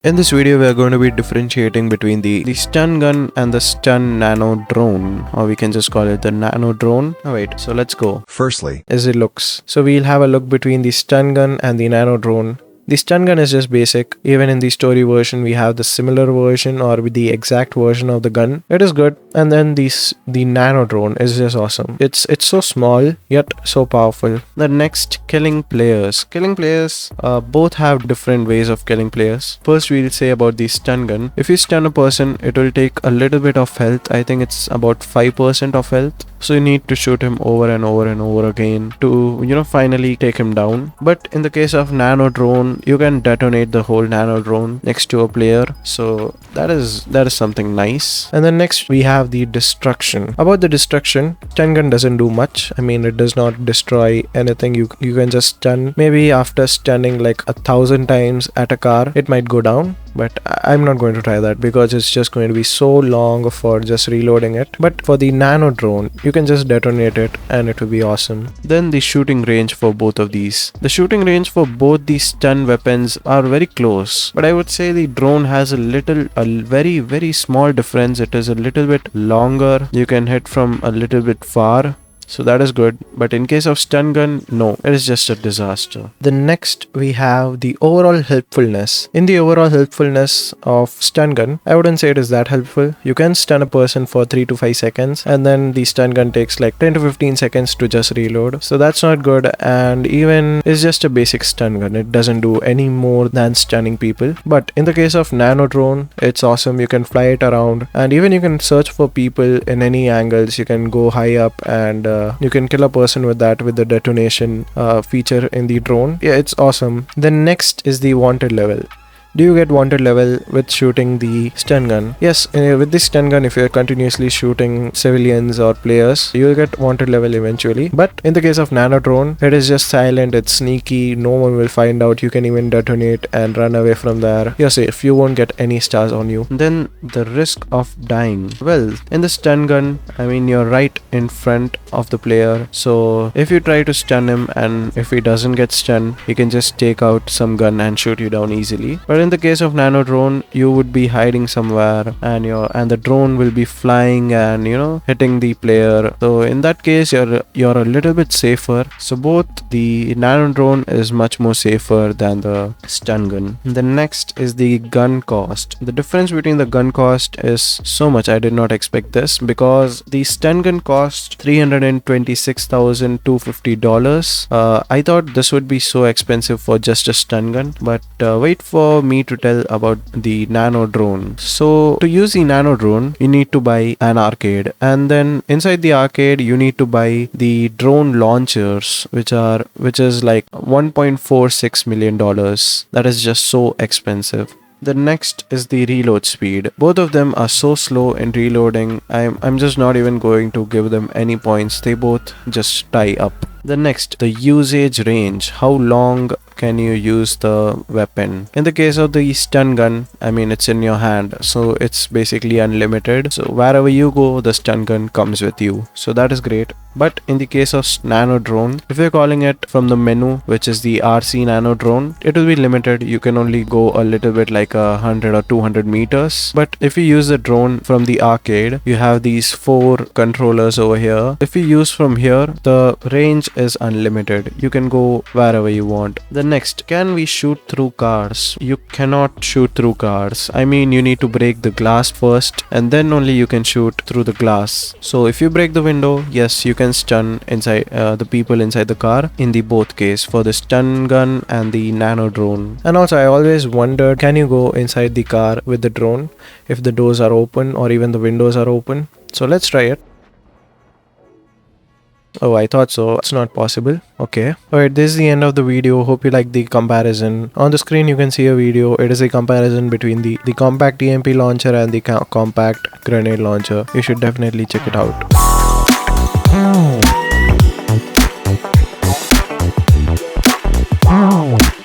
In this video, we are going to be differentiating between the stun gun and the stun nano drone, or we can just call it the nano drone. Oh wait, so let's go. Firstly, As it looks. So we'll have a look between the stun gun and the nano drone. The stun gun is just basic. Even in the story version, we have the similar version or with the exact version of the gun. It is good. And then the nano drone is just awesome. It's so small yet so powerful. The next, killing players. Killing players both have different ways of killing players. First, we'll say about the stun gun. If you stun a person, it will take a little bit of health. I think it's about 5% of health. So you need to shoot him over and over and over again to finally take him down. But in the case of nano drone, you can detonate the whole nano drone next to a player. So that is something nice. And then next we have the destruction. About the destruction, stun gun doesn't do much. I mean, it does not destroy anything. You can just stun. Maybe after stunning like 1,000 times at a car, it might go down. But I'm not going to try that because it's just going to be so long for just reloading it. But for the nano drone, you can just detonate it and it will be awesome. Then the shooting range for both of these. The shooting range for both these stun weapons are very close. But I would say the drone has a very, very small difference. It is a little bit longer. You can hit from a little bit far. So that is good. But in case of stun gun, no, it is just a disaster. The next we have the overall helpfulness. In the overall helpfulness of stun gun, I wouldn't say it is that helpful. You can stun a person for 3 to 5 seconds and then the stun gun takes like 10 to 15 seconds to just reload. So that's not good, and even it's just a basic stun gun. It doesn't do any more than stunning people. But in the case of nano drone, it's awesome. You can fly it around and even you can search for people in any angles. You can go high up and you can kill a person with that, with the detonation feature in the drone. Yeah, it's awesome. Then next is the wanted level. Do you get wanted level with shooting the stun gun? Yes, with this stun gun, if you're continuously shooting civilians or players, you'll get wanted level eventually. But in the case of nano drone, it is just silent, it's sneaky, no one will find out. You can even detonate and run away from there. You're safe, you won't get any stars on you. Then the risk of dying. Well, in the stun gun, I mean, you're right in front of the player. So if you try to stun him and if he doesn't get stunned, he can just take out some gun and shoot you down easily. But in the case of nano drone, you would be hiding somewhere and the drone will be flying and hitting the player. So in that case, you're a little bit safer. So both the nano drone is much more safer than the stun gun. The next is the gun cost. The difference between the gun cost is so much. I did not expect this because the stun gun cost $326,250. I thought this would be so expensive for just a stun gun, but wait for me to tell about the nano drone. So to use the nano drone, you need to buy an arcade, and then inside the arcade you need to buy the drone launchers, which is like $1.46 million. That is just so expensive. The next is the reload speed. Both of them are so slow in reloading. I'm just not even going to give them any points. They both just tie up. The next, the usage range. How long can you use the weapon? In the case of the stun gun, I mean, it's in your hand, so it's basically unlimited. So wherever you go, the stun gun comes with you. So that is great. But in the case of nano drone, if you're calling it from the menu, which is the RC nano drone, it will be limited. You can only go a little bit like 100 or 200 meters. But if you use the drone from the arcade, you have these 4 controllers over here. If you use from here, the range is unlimited. You can go wherever you want. The next, can we shoot through cars? You cannot shoot through cars. I mean, you need to break the glass first and then only you can shoot through the glass. So if you break the window, yes, you can stun inside the people inside the car in the both case, for the stun gun and the nano drone. And also, I always wondered, can you go inside the car with the drone if the doors are open or even the windows are open? So let's try it. Oh, I thought so. It's not possible. Okay. Alright, this is the end of the video. Hope you like the comparison. On the screen you can see a video. It is a comparison between the compact EMP launcher and the compact grenade launcher. You should definitely check it out.